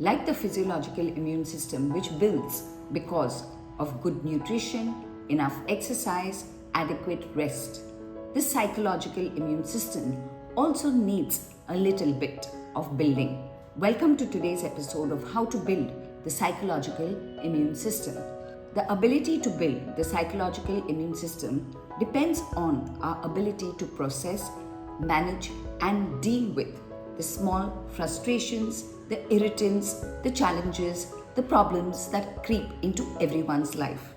like the physiological immune system, which builds because of good nutrition, enough exercise, adequate rest. The psychological immune system also needs a little bit of building. Welcome to today's episode of how to build the psychological immune system. The ability to build the psychological immune system depends on our ability to process, manage, and deal with the small frustrations, the irritants, the challenges, the problems that creep into everyone's life.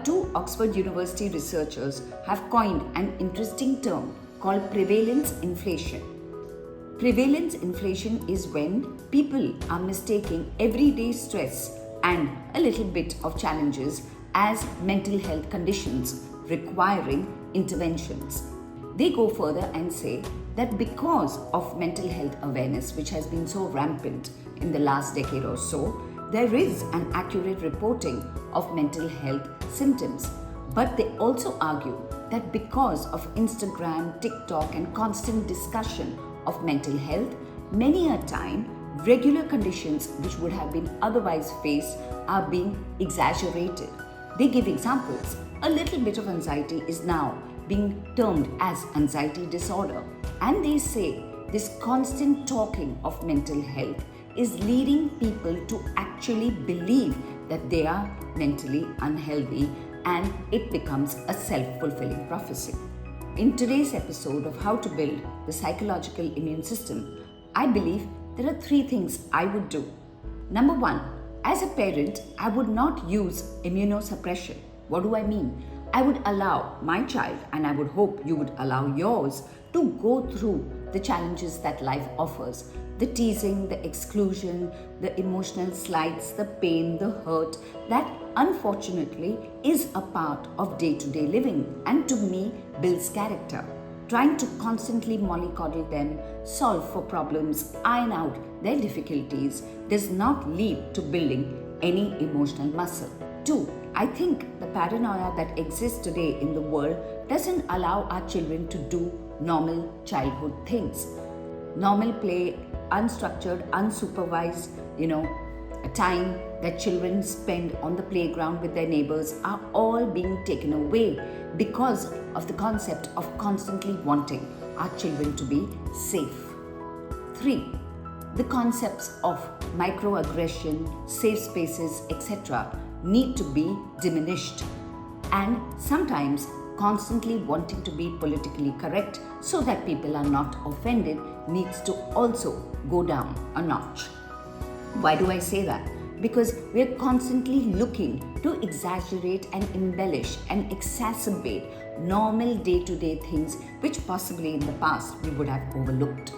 Two Oxford University researchers have coined an interesting term called prevalence inflation. Prevalence inflation is when people are mistaking everyday stress and a little bit of challenges as mental health conditions requiring interventions. They go further and say that because of mental health awareness, which has been so rampant in the last decade or so, there is an accurate reporting of mental health symptoms. But they also argue that because of Instagram, TikTok, and constant discussion of mental health, many a time regular conditions which would have been otherwise faced are being exaggerated. They give examples. A little bit of anxiety is now being termed as anxiety disorder. And they say this constant talking of mental health is leading people to actually believe that they are mentally unhealthy, and it becomes a self-fulfilling prophecy. In today's episode of how to build the psychological immune system, I believe there are three things I would do. Number one, as a parent, I would not use immunosuppression. What do I mean? I would allow my child, and I would hope you would allow yours, to go through the challenges that life offers. The teasing, the exclusion, the emotional slights, the pain, the hurt, that unfortunately is a part of day-to-day living and to me builds character. Trying to constantly mollycoddle them, solve for problems, iron out their difficulties does not lead to building any emotional muscle. Two, I think the paranoia that exists today in the world doesn't allow our children to do normal childhood things. Normal play, unstructured, unsupervised, a time that children spend on the playground with their neighbors are all being taken away because of the concept of constantly wanting our children to be safe. Three, the concepts of microaggression, safe spaces, etc. need to be diminished, and sometimes constantly wanting to be politically correct so that people are not offended needs to also go down a notch. Why do I say that? Because we are constantly looking to exaggerate and embellish and exacerbate normal day-to-day things which possibly in the past we would have overlooked.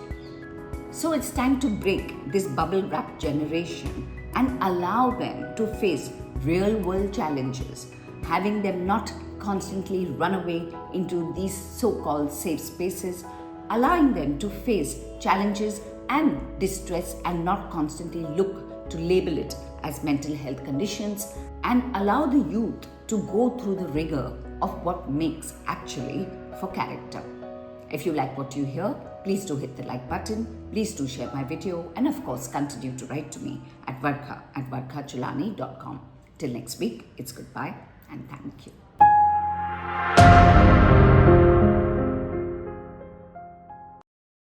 So it's time to break this bubble-wrap generation and allow them to face real-world challenges, having them not constantly run away into these so-called safe spaces, allowing them to face challenges and distress and not constantly look to label it as mental health conditions, and allow the youth to go through the rigor of what makes actually for character. If you like what you hear, please do hit the like button, please do share my video, and of course continue to write to me at varkha@varkhacholani.com. Till next week, it's goodbye and thank you.